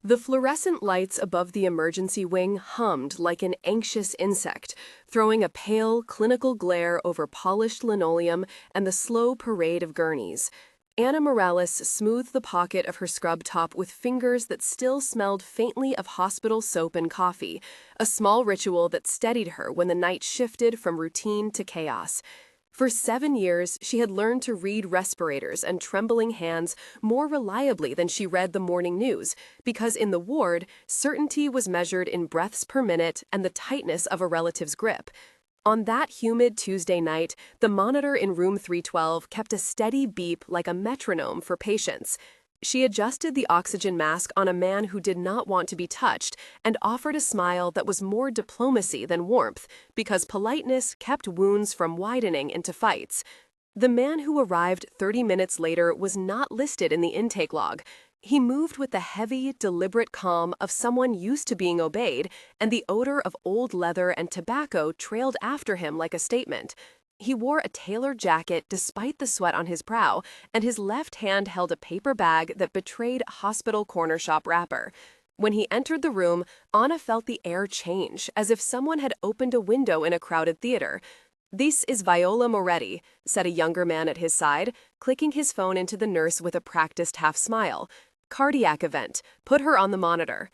The fluorescent lights above the emergency wing hummed like an anxious insect, throwing a pale, clinical glare over polished linoleum and the slow parade of gurneys. Anna Morales smoothed the pocket of her scrub top with fingers that still smelled faintly of hospital soap and coffee, a small ritual that steadied her when the night shifted from routine to chaos. For 7 years, she had learned to read respirators and trembling hands more reliably than she read the morning news, because in the ward, certainty was measured in breaths per minute and the tightness of a relative's grip. On that humid Tuesday night, the monitor in room 312 kept a steady beep like a metronome for patients. She adjusted the oxygen mask on a man who did not want to be touched and offered a smile that was more diplomacy than warmth, because politeness kept wounds from widening into fights. The man who arrived 30 minutes later was not listed in the intake log. He moved with the heavy, deliberate calm of someone used to being obeyed, and the odor of old leather and tobacco trailed after him like a statement. He wore a tailored jacket despite the sweat on his brow, and his left hand held a paper bag that betrayed hospital corner shop wrapper. When he entered the room, Anna felt the air change, as if someone had opened a window in a crowded theater. "This is Viola Moretti," said a younger man at his side, clicking his phone into the nurse with a practiced half-smile. "Cardiac event. Put her on the monitor."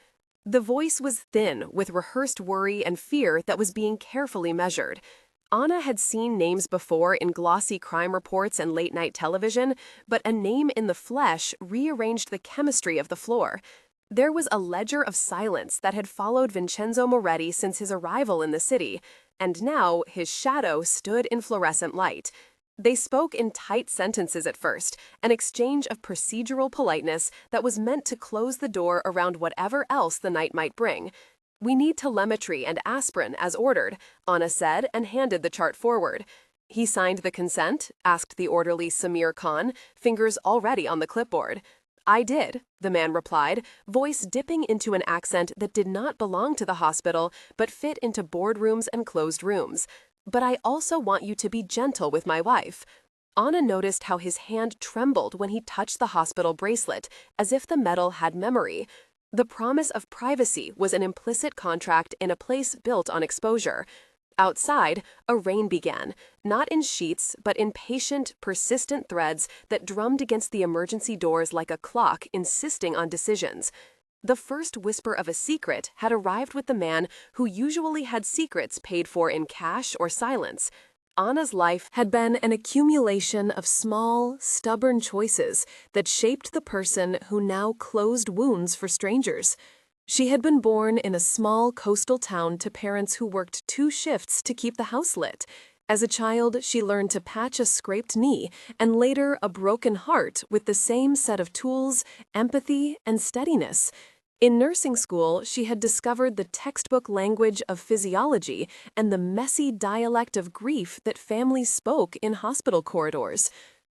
The voice was thin, with rehearsed worry and fear that was being carefully measured. Anna had seen names before in glossy crime reports and late-night television, but a name in the flesh rearranged the chemistry of the floor. There was a ledger of silence that had followed Vincenzo Moretti since his arrival in the city, and now his shadow stood in fluorescent light. They spoke in tight sentences at first, an exchange of procedural politeness that was meant to close the door around whatever else the night might bring. "We need telemetry and aspirin, as ordered," Anna said and handed the chart forward. "He signed the consent?" asked the orderly Samir Khan, fingers already on the clipboard. "I did," the man replied, voice dipping into an accent that did not belong to the hospital but fit into boardrooms and closed rooms. "But I also want you to be gentle with my wife." Anna noticed how his hand trembled when he touched the hospital bracelet, as if the metal had memory. The promise of privacy was an implicit contract in a place built on exposure. Outside, a rain began, not in sheets, but in patient, persistent threads that drummed against the emergency doors like a clock insisting on decisions. The first whisper of a secret had arrived with the man who usually had secrets paid for in cash or silence. Anna's life had been an accumulation of small, stubborn choices that shaped the person who now closed wounds for strangers. She had been born in a small coastal town to parents who worked 2 shifts to keep the house lit. As a child, she learned to patch a scraped knee and later a broken heart with the same set of tools, empathy, and steadiness. In nursing school, she had discovered the textbook language of physiology and the messy dialect of grief that families spoke in hospital corridors.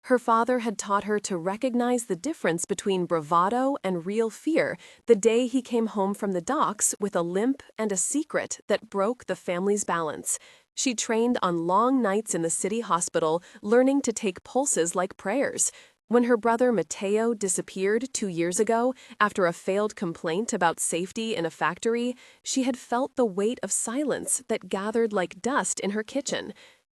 Her father had taught her to recognize the difference between bravado and real fear the day he came home from the docks with a limp and a secret that broke the family's balance. She trained on long nights in the city hospital, learning to take pulses like prayers. When her brother Matteo disappeared 2 years ago after a failed complaint about safety in a factory, she had felt the weight of silence that gathered like dust in her kitchen.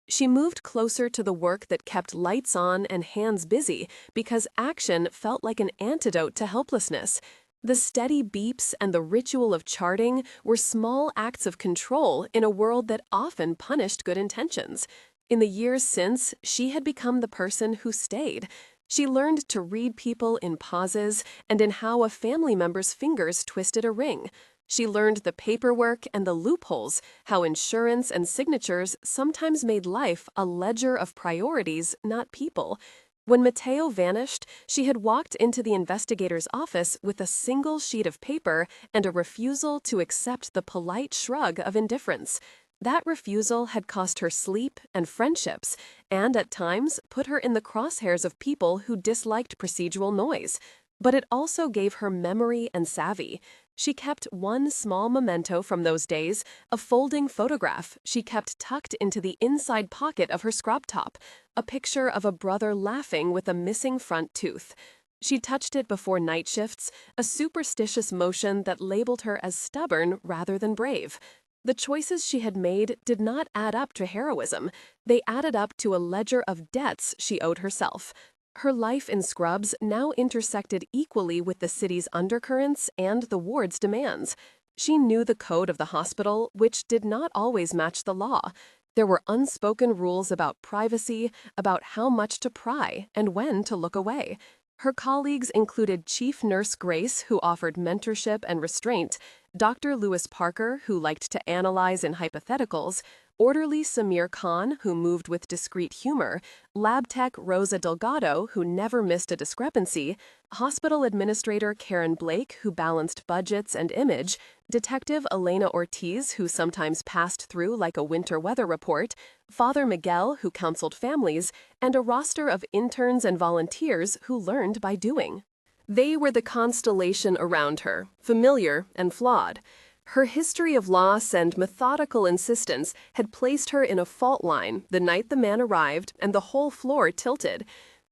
She moved closer to the work that kept lights on and hands busy because action felt like an antidote to helplessness. The steady beeps and the ritual of charting were small acts of control in a world that often punished good intentions. In the years since, she had become the person who stayed. She learned to read people in pauses and in how a family member's fingers twisted a ring. She learned the paperwork and the loopholes, how insurance and signatures sometimes made life a ledger of priorities, not people. When Matteo vanished, she had walked into the investigator's office with a single sheet of paper and a refusal to accept the polite shrug of indifference. That refusal had cost her sleep and friendships, and at times put her in the crosshairs of people who disliked procedural noise. But it also gave her memory and savvy. She kept one small memento from those days, a folding photograph she kept tucked into the inside pocket of her scrub top, a picture of a brother laughing with a missing front tooth. She touched it before night shifts, a superstitious motion that labeled her as stubborn rather than brave. The choices she had made did not add up to heroism. They added up to a ledger of debts she owed herself. Her life in Scrubs now intersected equally with the city's undercurrents and the ward's demands. She knew the code of the hospital, which did not always match the law. There were unspoken rules about privacy, about how much to pry and when to look away. Her colleagues included Chief Nurse Grace, who offered mentorship and restraint, Dr. Lewis Parker, who liked to analyze in hypotheticals, orderly Samir Khan, who moved with discreet humor, lab tech Rosa Delgado, who never missed a discrepancy, hospital administrator Karen Blake, who balanced budgets and image, Detective Elena Ortiz, who sometimes passed through like a winter weather report, Father Miguel, who counseled families, and a roster of interns and volunteers who learned by doing. They were the constellation around her, familiar and flawed. Her history of loss and methodical insistence had placed her in a fault line the night the man arrived and the whole floor tilted.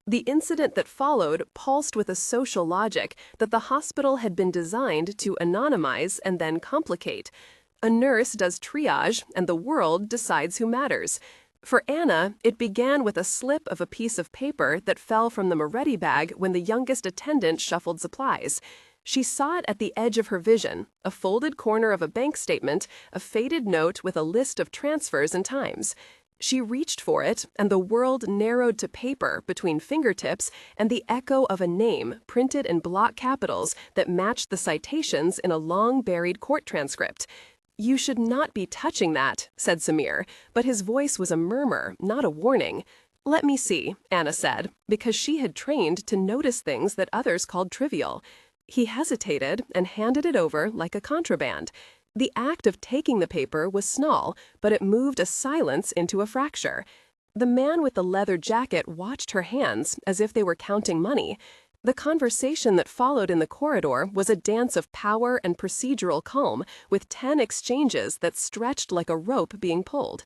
The incident that followed pulsed with a social logic that the hospital had been designed to anonymize and then complicate. A nurse does triage, and the world decides who matters. For Anna, it began with a slip of a piece of paper that fell from the Moretti bag when the youngest attendant shuffled supplies. She saw it at the edge of her vision, a folded corner of a bank statement, a faded note with a list of transfers and times. She reached for it, and the world narrowed to paper between fingertips and the echo of a name printed in block capitals that matched the citations in a long-buried court transcript. "You should not be touching that," said Samir, but his voice was a murmur, not a warning. "Let me see," Anna said, because she had trained to notice things that others called trivial. He hesitated and handed it over like a contraband. The act of taking the paper was small, but it moved a silence into a fracture. The man with the leather jacket watched her hands as if they were counting money. The conversation that followed in the corridor was a dance of power and procedural calm, with 10 exchanges that stretched like a rope being pulled.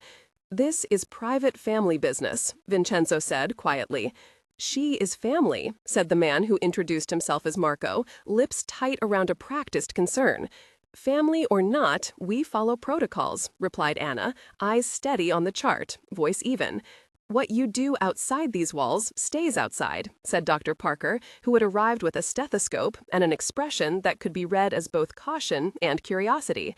"This is private family business," Vincenzo said quietly. "She is family," said the man who introduced himself as Marco, lips tight around a practiced concern. "Family or not, we follow protocols," replied Anna, eyes steady on the chart, voice even. "What you do outside these walls stays outside," said Dr. Parker, who had arrived with a stethoscope and an expression that could be read as both caution and curiosity.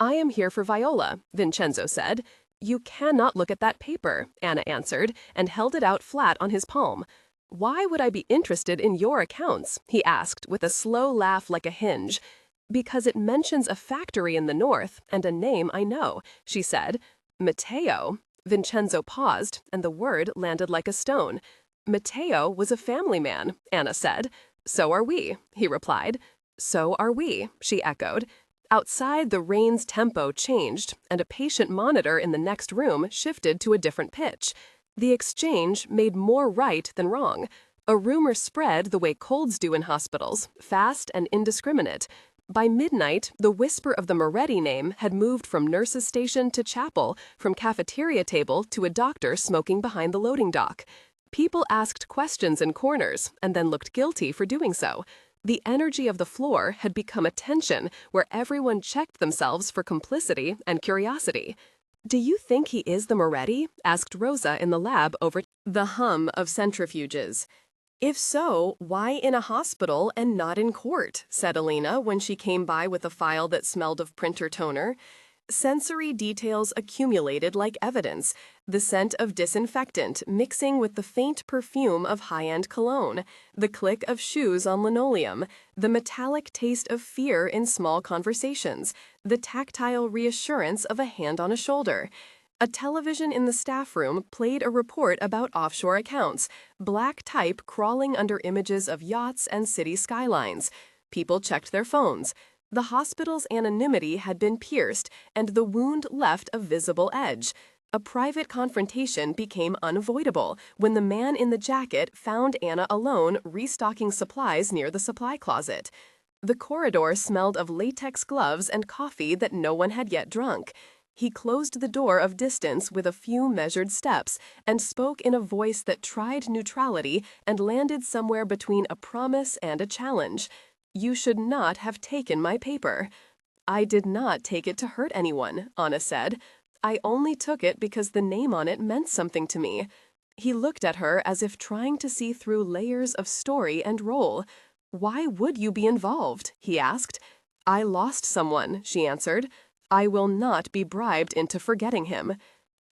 "I am here for Viola," Vincenzo said. "You cannot look at that paper," Anna answered, and held it out flat on his palm. "Why would I be interested in your accounts?" he asked, with a slow laugh like a hinge. "Because it mentions a factory in the north and a name I know," she said. "Matteo." Vincenzo paused, and the word landed like a stone. "Matteo was a family man," Anna said. "So are we," he replied. "So are we," she echoed. Outside, the rain's tempo changed, and a patient monitor in the next room shifted to a different pitch. The exchange made more right than wrong. A rumor spread the way colds do in hospitals, fast and indiscriminate. By midnight, the whisper of the Moretti name had moved from nurse's station to chapel, from cafeteria table to a doctor smoking behind the loading dock. People asked questions in corners and then looked guilty for doing so. The energy of the floor had become a tension where everyone checked themselves for complicity and curiosity. "Do you think he is the Moretti?" asked Rosa in the lab over the hum of centrifuges. "If so, why in a hospital and not in court?" said Elena when she came by with a file that smelled of printer toner. Sensory details accumulated like evidence, the scent of disinfectant mixing with the faint perfume of high-end cologne, the click of shoes on linoleum, the metallic taste of fear in small conversations, the tactile reassurance of a hand on a shoulder. A television in the staff room played a report about offshore accounts, black type crawling under images of yachts and city skylines. People checked their phones. The hospital's anonymity had been pierced, and the wound left a visible edge. A private confrontation became unavoidable when the man in the jacket found Anna alone restocking supplies near the supply closet. The corridor smelled of latex gloves and coffee that no one had yet drunk. He closed the door of distance with a few measured steps and spoke in a voice that tried neutrality and landed somewhere between a promise and a challenge. "You should not have taken my paper." "I did not take it to hurt anyone," Anna said. "I only took it because the name on it meant something to me." He looked at her as if trying to see through layers of story and role. "Why would you be involved?" he asked. "I lost someone," she answered. "I will not be bribed into forgetting him."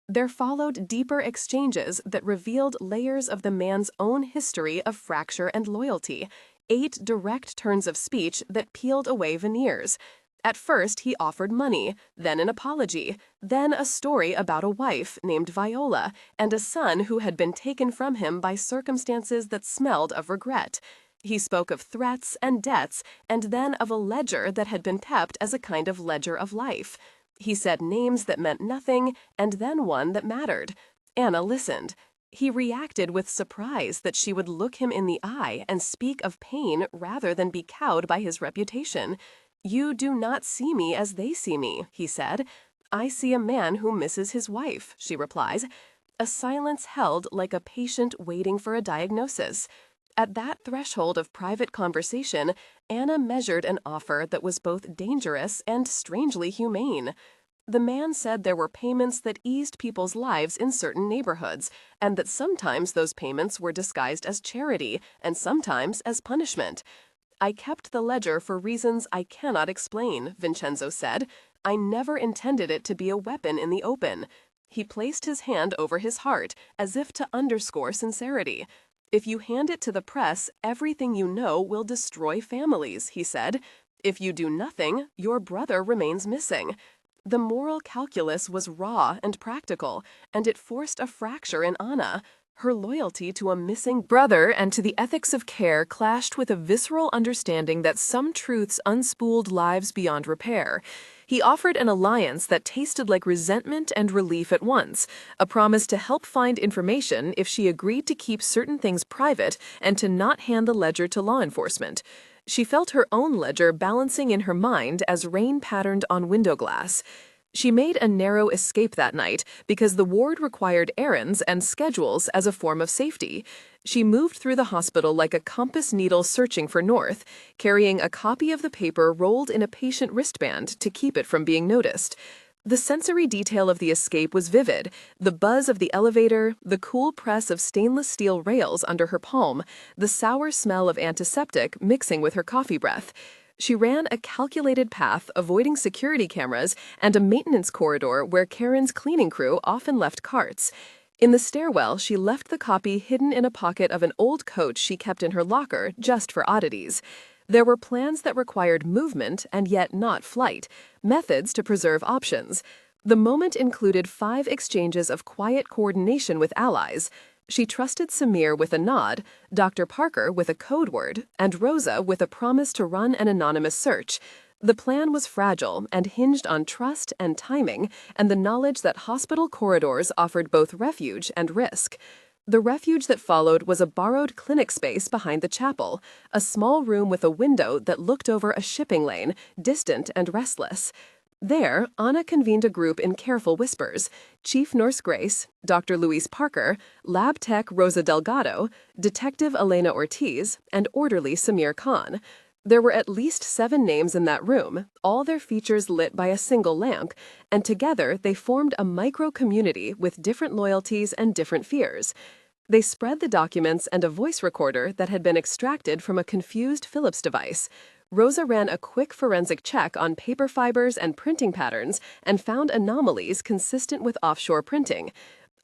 There followed deeper exchanges that revealed layers of the man's own history of fracture and loyalty, 8 direct turns of speech that peeled away veneers. At first, he offered money, then an apology, then a story about a wife named Viola and a son who had been taken from him by circumstances that smelled of regret. He spoke of threats and debts, and then of a ledger that had been kept as a kind of ledger of life. He said names that meant nothing, and then one that mattered. Anna listened. He reacted with surprise that she would look him in the eye and speak of pain rather than be cowed by his reputation. "You do not see me as they see me," he said. "I see a man who misses his wife," she replies. A silence held like a patient waiting for a diagnosis. At that threshold of private conversation, Anna measured an offer that was both dangerous and strangely humane. The man said there were payments that eased people's lives in certain neighborhoods, and that sometimes those payments were disguised as charity and sometimes as punishment. "I kept the ledger for reasons I cannot explain," Vincenzo said. "I never intended it to be a weapon in the open." He placed his hand over his heart, as if to underscore sincerity. "If you hand it to the press, everything you know will destroy families," he said. "If you do nothing, your brother remains missing." The moral calculus was raw and practical, and it forced a fracture in Anna. Her loyalty to a missing brother and to the ethics of care clashed with a visceral understanding that some truths unspooled lives beyond repair. He offered an alliance that tasted like resentment and relief at once, a promise to help find information if she agreed to keep certain things private and to not hand the ledger to law enforcement. She felt her own ledger balancing in her mind as rain patterned on window glass. She made a narrow escape that night because the ward required errands and schedules as a form of safety. She moved through the hospital like a compass needle searching for north, carrying a copy of the paper rolled in a patient wristband to keep it from being noticed. The sensory detail of the escape was vivid: the buzz of the elevator, the cool press of stainless steel rails under her palm, the sour smell of antiseptic mixing with her coffee breath. She ran a calculated path, avoiding security cameras and a maintenance corridor where Karen's cleaning crew often left carts. In the stairwell, she left the copy hidden in a pocket of an old coat she kept in her locker just for oddities. There were plans that required movement and yet not flight, methods to preserve options. The moment included 5 exchanges of quiet coordination with allies. She trusted Samir with a nod, Dr. Parker with a code word, and Rosa with a promise to run an anonymous search. The plan was fragile and hinged on trust and timing and the knowledge that hospital corridors offered both refuge and risk. The refuge that followed was a borrowed clinic space behind the chapel, a small room with a window that looked over a shipping lane, distant and restless. There, Anna convened a group in careful whispers: Chief Nurse Grace, Dr. Luis Parker, Lab Tech Rosa Delgado, Detective Elena Ortiz, and Orderly Samir Khan. There were at least 7 names in that room, all their features lit by a single lamp, and together they formed a micro-community with different loyalties and different fears. They spread the documents and a voice recorder that had been extracted from a confused Philips device. Rosa ran a quick forensic check on paper fibers and printing patterns and found anomalies consistent with offshore printing.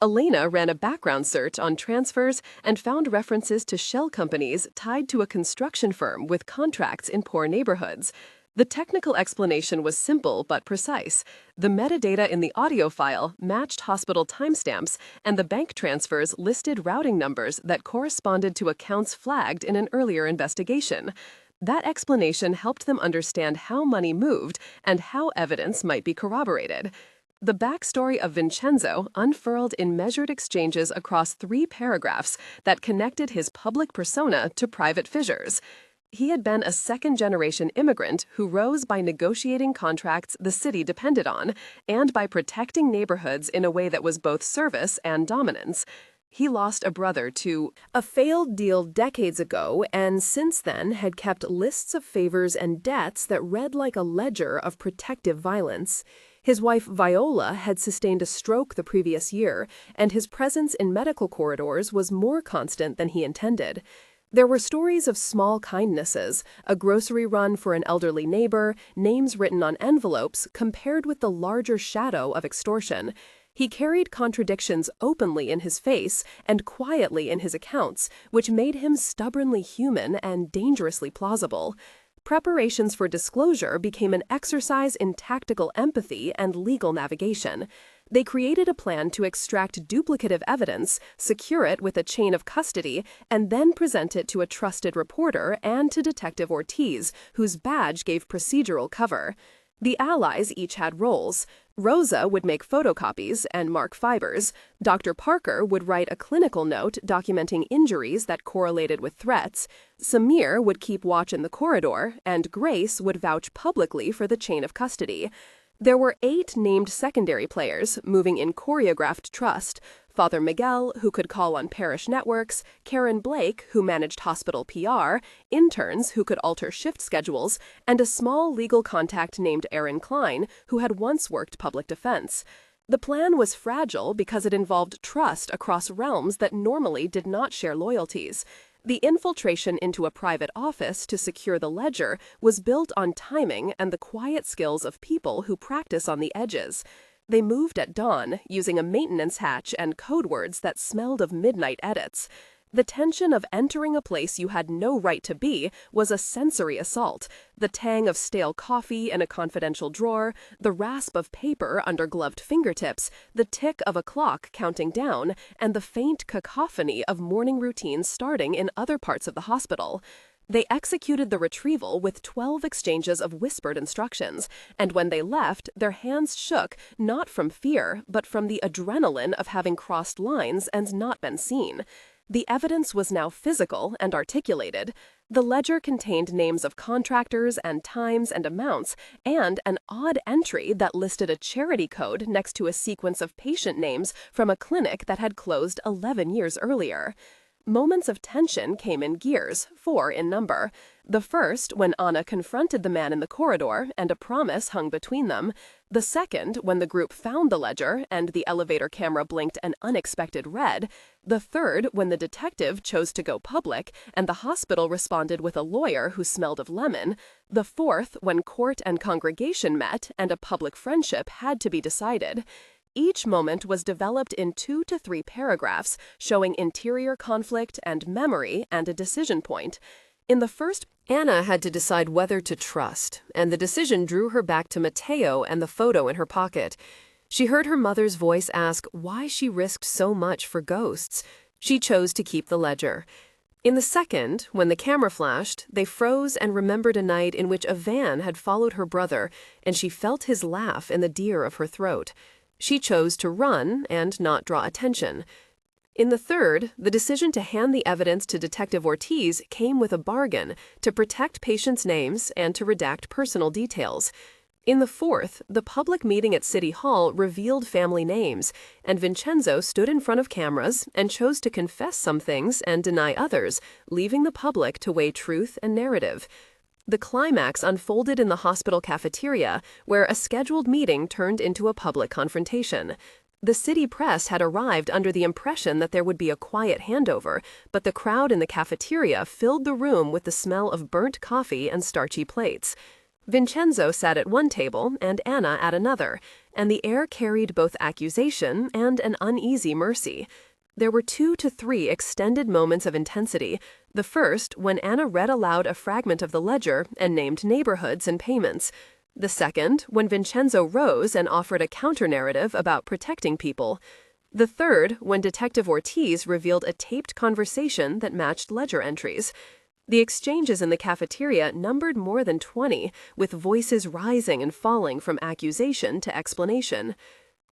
Elena ran a background search on transfers and found references to shell companies tied to a construction firm with contracts in poor neighborhoods. The technical explanation was simple but precise. The metadata in the audio file matched hospital timestamps, and the bank transfers listed routing numbers that corresponded to accounts flagged in an earlier investigation. That explanation helped them understand how money moved and how evidence might be corroborated. The backstory of Vincenzo unfurled in measured exchanges across 3 paragraphs that connected his public persona to private fissures. He had been a second-generation immigrant who rose by negotiating contracts the city depended on and by protecting neighborhoods in a way that was both service and dominance. He lost a brother to a failed deal decades ago and since then had kept lists of favors and debts that read like a ledger of protective violence. His wife Viola had sustained a stroke the previous year, and his presence in medical corridors was more constant than he intended. There were stories of small kindnesses, a grocery run for an elderly neighbor, names written on envelopes, compared with the larger shadow of extortion. He carried contradictions openly in his face and quietly in his accounts, which made him stubbornly human and dangerously plausible. Preparations for disclosure became an exercise in tactical empathy and legal navigation. They created a plan to extract duplicative evidence, secure it with a chain of custody, and then present it to a trusted reporter and to Detective Ortiz, whose badge gave procedural cover. The allies each had roles. Rosa would make photocopies and mark fibers. Dr. Parker would write a clinical note documenting injuries that correlated with threats. Samir would keep watch in the corridor, and Grace would vouch publicly for the chain of custody. There were 8 named secondary players, moving in choreographed trust. Father Miguel, who could call on parish networks, Karen Blake, who managed hospital PR, interns who could alter shift schedules, and a small legal contact named Aaron Klein, who had once worked public defense. The plan was fragile because it involved trust across realms that normally did not share loyalties. The infiltration into a private office to secure the ledger was built on timing and the quiet skills of people who practice on the edges. They moved at dawn, using a maintenance hatch and code words that smelled of midnight edits. The tension of entering a place you had no right to be was a sensory assault. The tang of stale coffee in a confidential drawer, the rasp of paper under gloved fingertips, the tick of a clock counting down, and the faint cacophony of morning routines starting in other parts of the hospital. They executed the retrieval with 12 exchanges of whispered instructions, and when they left, their hands shook not from fear, but from the adrenaline of having crossed lines and not been seen. The evidence was now physical and articulated. The ledger contained names of contractors and times and amounts, and an odd entry that listed a charity code next to a sequence of patient names from a clinic that had closed 11 years earlier. Moments of tension came in gears, 4 in number. The first, when Anna confronted the man in the corridor and a promise hung between them. The second, when the group found the ledger and the elevator camera blinked an unexpected red. The third, when the detective chose to go public and the hospital responded with a lawyer who smelled of lemon. The fourth, when court and congregation met and a public friendship had to be decided. Each moment was developed in 2 to 3 paragraphs, showing interior conflict and memory and a decision point. In the first, Anna had to decide whether to trust, and the decision drew her back to Mateo and the photo in her pocket. She heard her mother's voice ask why she risked so much for ghosts. She chose to keep the ledger. In the second, when the camera flashed, they froze and remembered a night in which a van had followed her brother, and she felt his laugh in the deer of her throat. She chose to run and not draw attention. In the third, the decision to hand the evidence to Detective Ortiz came with a bargain to protect patients' names and to redact personal details. In the fourth, the public meeting at City Hall revealed family names, and Vincenzo stood in front of cameras and chose to confess some things and deny others, leaving the public to weigh truth and narrative. The climax unfolded in the hospital cafeteria, where a scheduled meeting turned into a public confrontation. The city press had arrived under the impression that there would be a quiet handover, but the crowd in the cafeteria filled the room with the smell of burnt coffee and starchy plates. Vincenzo sat at one table and Anna at another, and the air carried both accusation and an uneasy mercy. There were 2 to 3 extended moments of intensity. The first, when Anna read aloud a fragment of the ledger and named neighborhoods and payments. The second, when Vincenzo rose and offered a counter-narrative about protecting people. The third, when Detective Ortiz revealed a taped conversation that matched ledger entries. The exchanges in the cafeteria numbered more than 20, with voices rising and falling from accusation to explanation.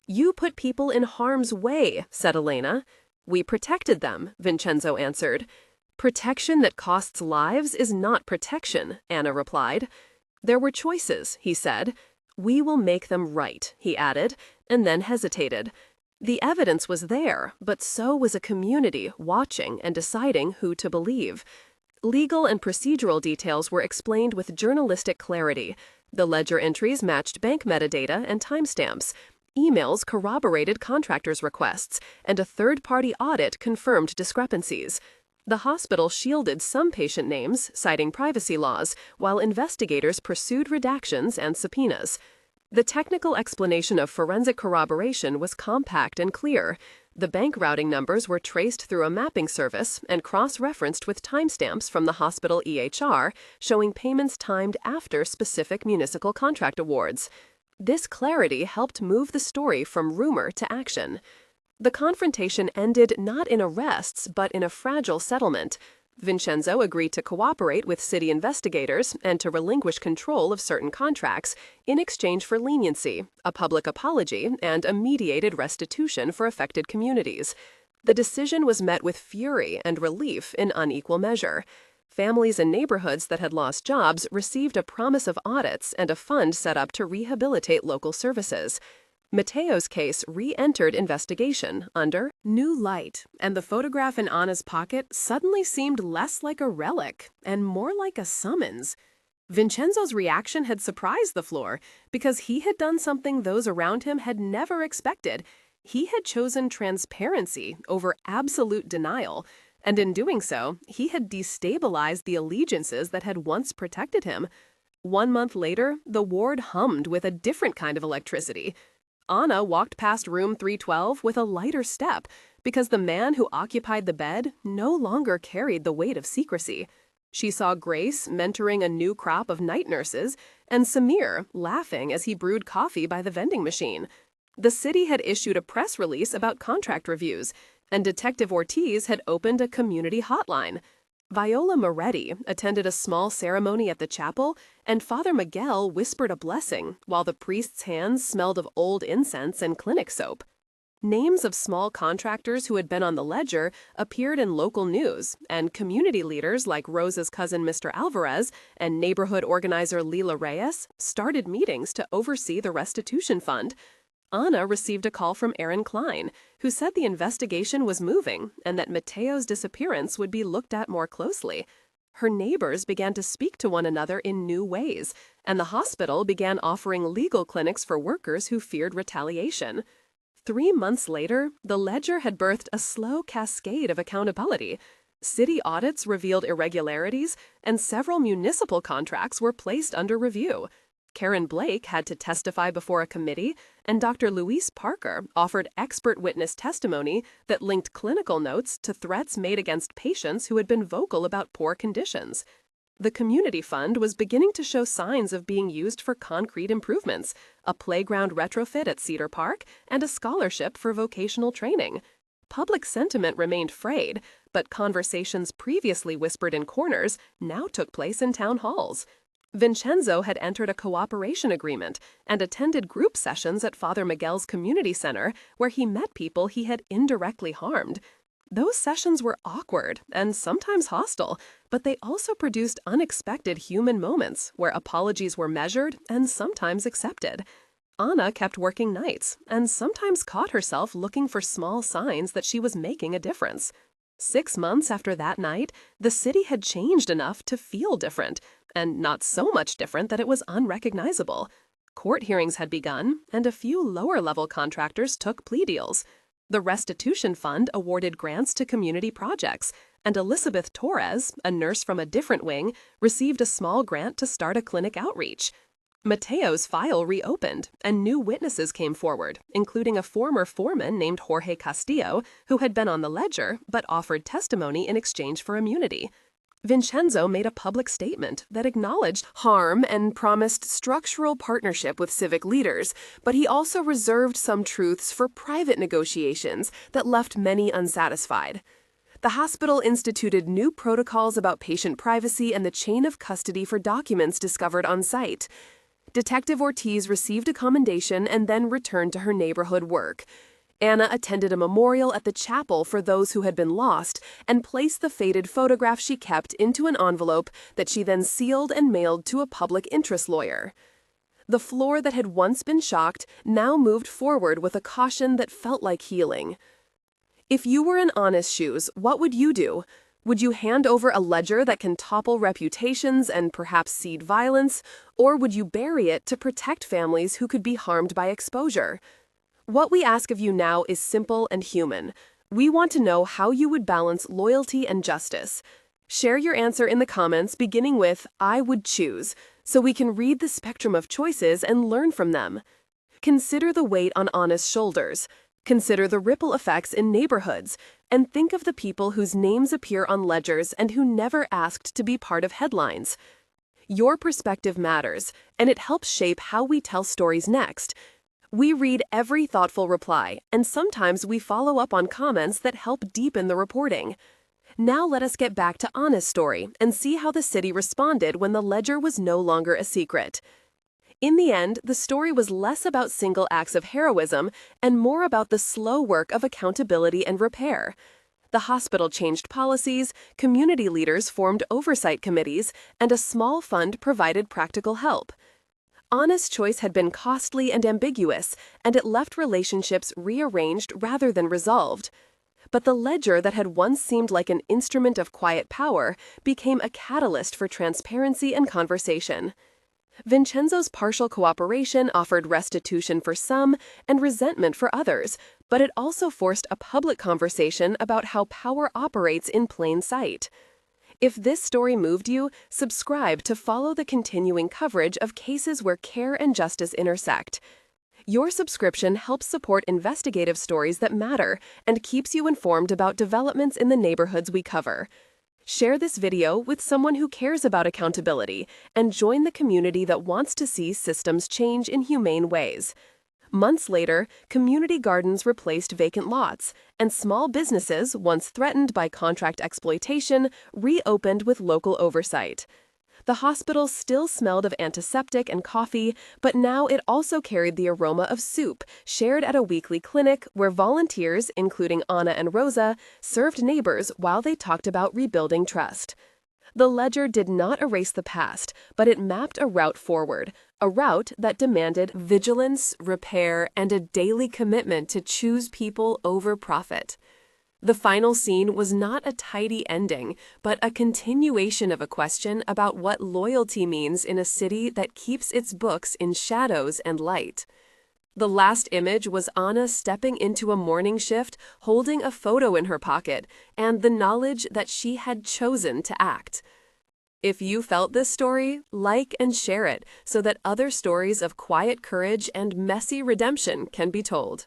"You put people in harm's way," said Elena. "We protected them," Vincenzo answered. "Protection that costs lives is not protection," Anna replied. "There were choices," he said. "We will make them right," he added, and then hesitated. The evidence was there, but so was a community watching and deciding who to believe. Legal and procedural details were explained with journalistic clarity. The ledger entries matched bank metadata and timestamps. Emails corroborated contractors' requests, and a third-party audit confirmed discrepancies. The hospital shielded some patient names, citing privacy laws, while investigators pursued redactions and subpoenas. The technical explanation of forensic corroboration was compact and clear. The bank routing numbers were traced through a mapping service and cross-referenced with timestamps from the hospital EHR, showing payments timed after specific municipal contract awards. This clarity helped move the story from rumor to action. The confrontation ended not in arrests, but in a fragile settlement. Vincenzo agreed to cooperate with city investigators and to relinquish control of certain contracts in exchange for leniency, a public apology, and a mediated restitution for affected communities. The decision was met with fury and relief in unequal measure. Families and neighborhoods that had lost jobs received a promise of audits and a fund set up to rehabilitate local services. Matteo's case re-entered investigation under new light, and the photograph in Anna's pocket suddenly seemed less like a relic and more like a summons. Vincenzo's reaction had surprised the floor because he had done something those around him had never expected. He had chosen transparency over absolute denial, and in doing so, he had destabilized the allegiances that had once protected him. 1 month later, the ward hummed with a different kind of electricity. Anna walked past room 312 with a lighter step because the man who occupied the bed no longer carried the weight of secrecy. She saw Grace mentoring a new crop of night nurses and Samir laughing as he brewed coffee by the vending machine. The city had issued a press release about contract reviews, and Detective Ortiz had opened a community hotline. Viola Moretti attended a small ceremony at the chapel, and Father Miguel whispered a blessing while the priest's hands smelled of old incense and clinic soap. Names of small contractors who had been on the ledger appeared in local news, and community leaders like Rosa's cousin Mr. Alvarez and neighborhood organizer Lila Reyes started meetings to oversee the restitution fund. Anna received a call from Aaron Klein, who said the investigation was moving and that Matteo's disappearance would be looked at more closely. Her neighbors began to speak to one another in new ways, and the hospital began offering legal clinics for workers who feared retaliation. 3 months later, the ledger had birthed a slow cascade of accountability. City audits revealed irregularities, and several municipal contracts were placed under review. Karen Blake had to testify before a committee, and Dr. Luis Parker offered expert witness testimony that linked clinical notes to threats made against patients who had been vocal about poor conditions. The community fund was beginning to show signs of being used for concrete improvements, a playground retrofit at Cedar Park, and a scholarship for vocational training. Public sentiment remained frayed, but conversations previously whispered in corners now took place in town halls. Vincenzo had entered a cooperation agreement and attended group sessions at Father Miguel's community center where he met people he had indirectly harmed. Those sessions were awkward and sometimes hostile, but they also produced unexpected human moments where apologies were measured and sometimes accepted. Anna kept working nights and sometimes caught herself looking for small signs that she was making a difference. 6 months after that night, the city had changed enough to feel different, and not so much different that it was unrecognizable. Court hearings had begun, and a few lower-level contractors took plea deals. The restitution fund awarded grants to community projects, and Elizabeth Torres, a nurse from a different wing, received a small grant to start a clinic outreach. Matteo's file reopened, and new witnesses came forward, including a former foreman named Jorge Castillo, who had been on the ledger but offered testimony in exchange for immunity. Vincenzo made a public statement that acknowledged harm and promised structural partnership with civic leaders, but he also reserved some truths for private negotiations that left many unsatisfied. The hospital instituted new protocols about patient privacy and the chain of custody for documents discovered on site. Detective Ortiz received a commendation and then returned to her neighborhood work. Anna attended a memorial at the chapel for those who had been lost and placed the faded photograph she kept into an envelope that she then sealed and mailed to a public interest lawyer. The floor that had once been shocked now moved forward with a caution that felt like healing. If you were in Anna's shoes, what would you do? Would you hand over a ledger that can topple reputations and perhaps seed violence, or would you bury it to protect families who could be harmed by exposure? What we ask of you now is simple and human. We want to know how you would balance loyalty and justice. Share your answer in the comments beginning with "I would choose," so we can read the spectrum of choices and learn from them. Consider the weight on Anna's shoulders. Consider the ripple effects in neighborhoods, and think of the people whose names appear on ledgers and who never asked to be part of headlines. Your perspective matters, and it helps shape how we tell stories next. We read every thoughtful reply, and sometimes we follow up on comments that help deepen the reporting. Now let us get back to Anna's story and see how the city responded when the ledger was no longer a secret. In the end, the story was less about single acts of heroism and more about the slow work of accountability and repair. The hospital changed policies, community leaders formed oversight committees, and a small fund provided practical help. Anna's choice had been costly and ambiguous, and it left relationships rearranged rather than resolved. But the ledger that had once seemed like an instrument of quiet power became a catalyst for transparency and conversation. Vincenzo's partial cooperation offered restitution for some and resentment for others, but it also forced a public conversation about how power operates in plain sight. If this story moved you, subscribe to follow the continuing coverage of cases where care and justice intersect. Your subscription helps support investigative stories that matter and keeps you informed about developments in the neighborhoods we cover. Share this video with someone who cares about accountability and join the community that wants to see systems change in humane ways. Months later, community gardens replaced vacant lots, and small businesses, once threatened by contract exploitation, reopened with local oversight. The hospital still smelled of antiseptic and coffee, but now it also carried the aroma of soup, shared at a weekly clinic where volunteers, including Anna and Rosa, served neighbors while they talked about rebuilding trust. The ledger did not erase the past, but it mapped a route forward, a route that demanded vigilance, repair, and a daily commitment to choose people over profit. The final scene was not a tidy ending, but a continuation of a question about what loyalty means in a city that keeps its books in shadows and light. The last image was Anna stepping into a morning shift, holding a photo in her pocket, and the knowledge that she had chosen to act. If you felt this story, like and share it so that other stories of quiet courage and messy redemption can be told.